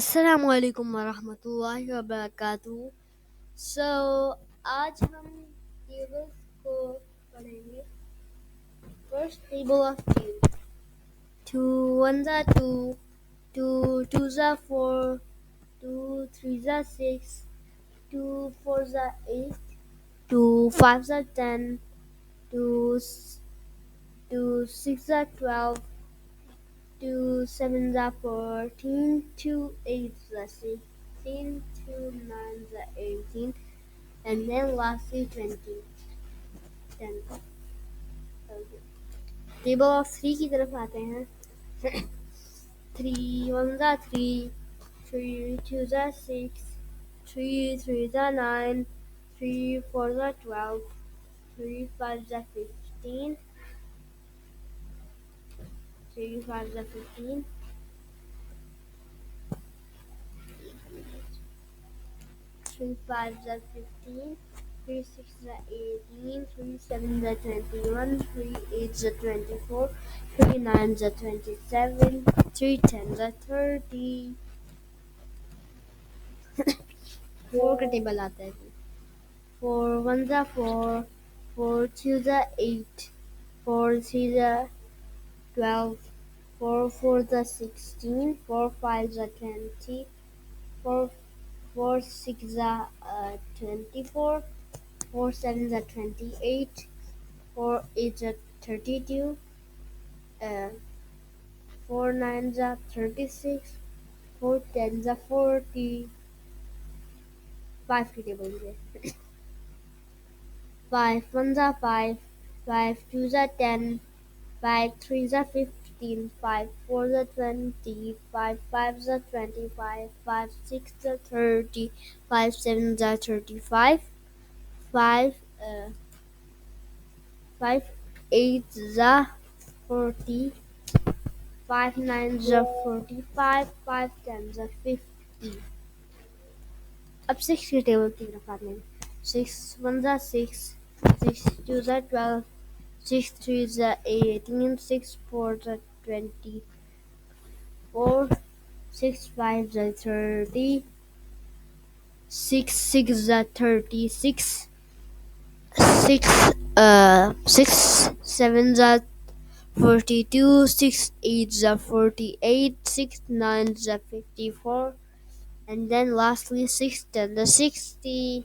अस्सलामुअलैकुम वरहमतुल्लाहि वबरकातुहू। सो आज हम टेबल्स को पढ़ेंगे। First table of two. Two one ज़ा टू, टू टू ज़ा फोर, टू थ्री ज़ा सिक्स, टू फोर ज़ा एट, टू फाइव ज़ा 10, टू टू सिक्स ज़ा 12, two sevens are 14, two eights are 16, two nines are 18, and then lastly 20. 10. Okay. Table of 3 की तरफ आते हैं. 3 ones are 3, 3 twos are 6, 3 threes are 9, 3 fours are 12, 3 fives are 15, 3 fives are 15. 3 fives are 15, 3 sixes are 18, 3 sevens are 21, 3 eights are 24, 3 nines are 27, 3 tens are 30. 4 का table आता है. 4 ones are 4, 4 twos are 8, 4 threes are 12, 4 fours are 16, 4 fives are 20, 4 sixes are 24, 4 sevens are 28, 4 eights are 32, 4 nines are 36, 4 tens are 40. 5 की table में 5 ones are 5, 5 twos are 10, 5 threes are 15, 5 fours are 20, 5 fives are 25, 5 sixes are 30, 5 sevens are 35, 5 5 eights are 40, 5 nines are 45, 5 tens are 50. अब 6 की table की तरफ आते हैं. 6 ones are 6, 6 twos are 12, 6 threes are 18, 6 fours are 24, 6 fives are 30, 6 sixes are 36, 6 sevens are 42, 6 eights are 48, 6 nines are 54, and then lastly 6 tens are 60.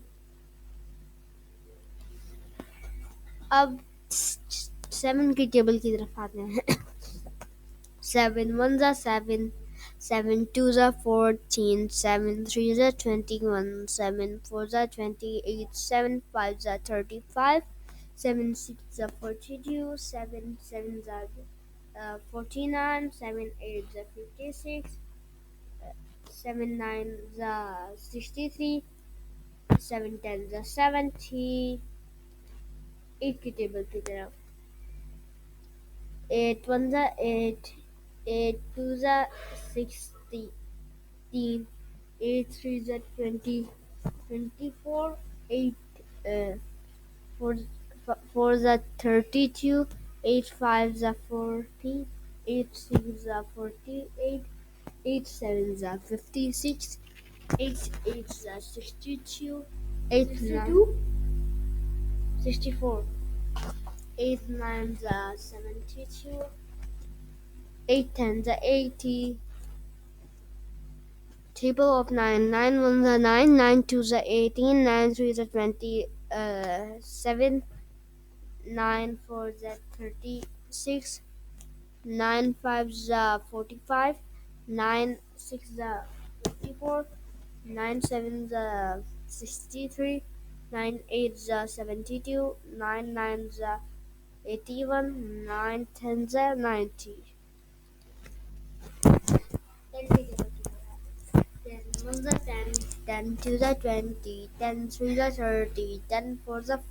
अब 7 की table की तरफ आते हैं. 7 ones are 7, 7 twos are 14, 7 threes are 21, 7 fours are 28, 7 fives are 35, 7 sixes are 42, 7 sevens are 49, 7 eights are 56, 7 nines are 63, 7 tens are 70. 8 की table की तरफ. 8 ones are 8, 8 twos are 16, 8 threes are 20, 24, 8 fours, fours are 32, 8 fives are 40, 8 sixes are 48, 8 sevens are 56, 8 eights are 62, 8 nines 64, 8 nines are 72, 8 tens are 80. Table of 9. 9 ones are 9, 9 twos are 18, 9 threes are 27, 9 fours are 36, 9 fives are 45, 9 sixes are 54, 9 sevens are 63, 9 eights are 72, 9 nines are 81, 9 tens are 90. 10 ones are 10, 10 twos are 20, 10 threes are 30, 10 fours are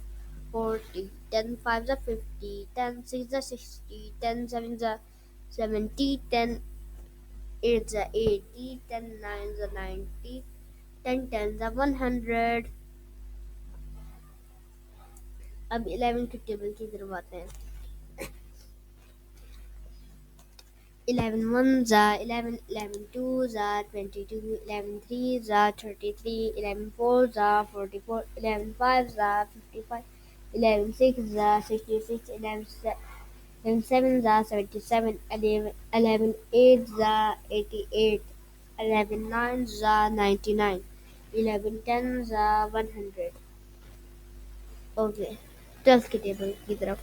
40, 10 fives are 50, 10 sixes are 60, 10 sevens are 70, 10 eights are 80, 10 nines are 90, 10 tens are 100. अब 11 की table की तरफ आते हैं. 11 ones are 11, 11 twos are 22, 11 threes are 33, 11 fours are 44, 11 fives are 55, 11 sixes are 66, 11 sevens are 77, 11 eights are 88, 11 nines are 99, 11 tens are 100. Okay. 12 की table की तरफ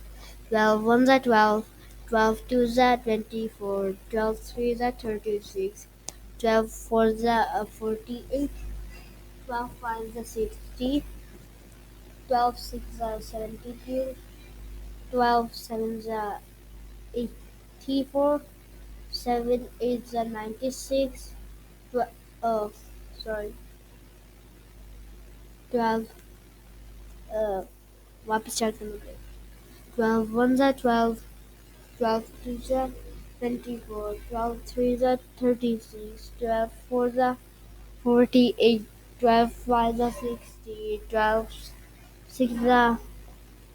12 ones are 12, 12 twos are 24, 12 threes are 36, 12 fours are 48, 12 fives are 60, 12 sixes are 72, 12 sevens are 84, 7 eights are 96, 12, oh, sorry, 12, वापस start करना पड़ेगा 12 ones are 12, 12 twos are 24, 12 threes are 36, 12 fours are 48, 12 fives are 60, 12 sixes are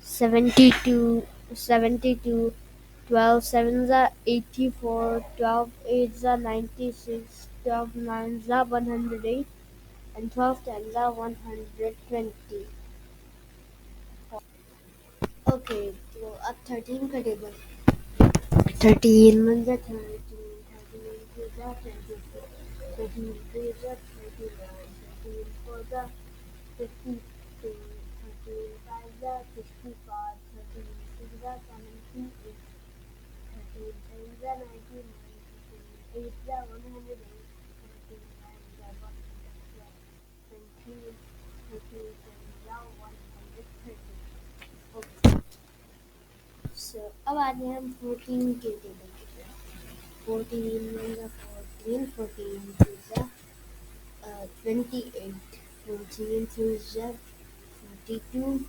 72, 72, 12 sevens are 84, 12 eights are 96, 12 nines are 108, and 12 tens are 120. Okay, so अब 13 का table 13 ones are 13, 13 twos are 26, 13 threes are 29, 13 fours are 52, 13 fives are 65, 13 sixes are 78, 13 sevens are 99, 13 eights are 108, 13 nines are 112, 13 sevens are 130. Okay. So अब आते हैं हम 14 के table की तरफ 14 ones are 14, 14 twos are 28, 14 threes are 42,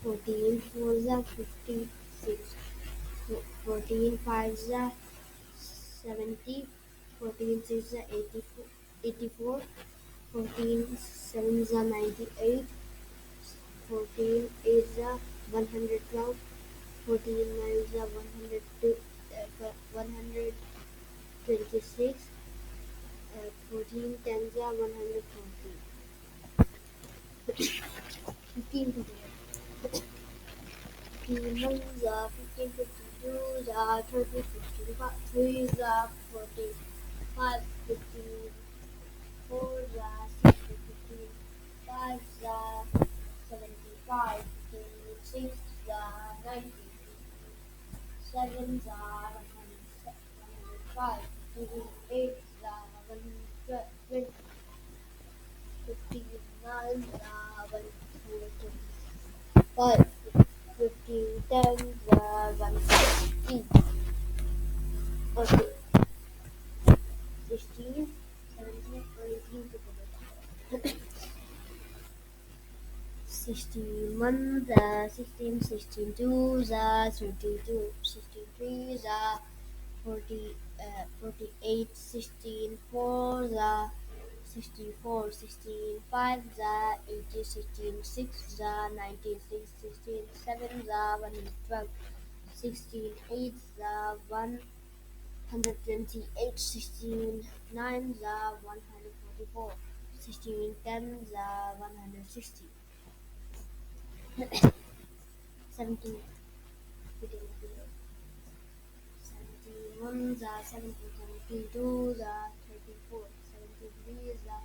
14 fours are 56, 14 fives are 70, 14 sixes are 84, 84, 14 sevens are 98, 14 eights are 112, 14 nines are 126, 14 tens are 140. 15 to 15 ones are 15, 52s are 30, 55, 3s are 45, 15 fours are 60, 15 fives are 75, 15 sixes are 90, 7s are 105, 15 eights are 120, 15 nines are 125, 15 tens are 150. Okay, 16, 17, 18 together. 16 ones are 16, 16 twos are 32, 16 threes are 40, 48, 16 fours are 64, 16 fives are 80, 16 sixes are 96, 16 sevens are 112, 16 eights are 128, 16 nines are 144, 16 tens are 160. 17, 17 ones are 17, 17 twos are 34, 17 threes are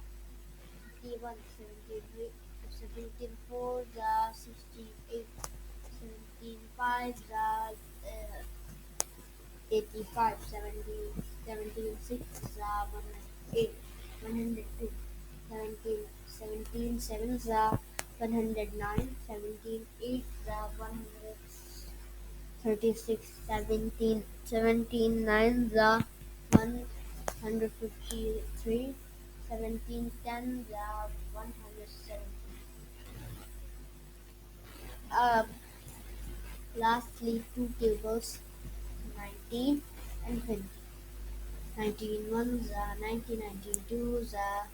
51, 17 fours are 68, 17 fives are 85, 17 sixes are 108, 102, 17 sevens are 109, 17 eights are 136, 17 nines are 153, 17 tens are 170. Lastly, two tables 19 and 20. 19 ones are 90, 19 twos are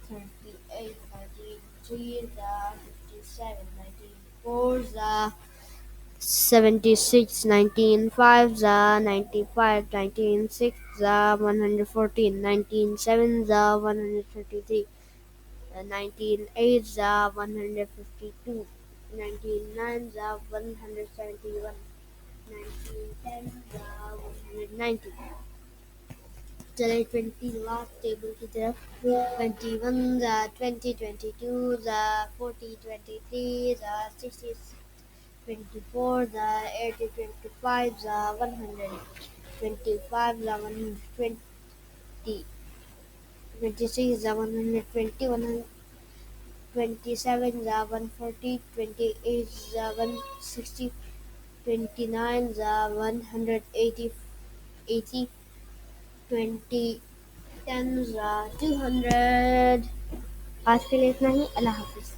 38, 19 threes are 57, 19 fours are 76, 19 5 za 95, 19 6 za 114, 19 7 za 133, 19 8 za 152, 19 9 za 171, 19 10 za 190. चले 20 last table की तरफ 21 जा 20 22 जा 40 23 जा 60 24 the 80 25 the 100 25 the 120 26 the 120 127 the 140 28 the 160 29 the 180 80 20 10 the 200 आज के लिए इतना ही अल्लाह हाफिज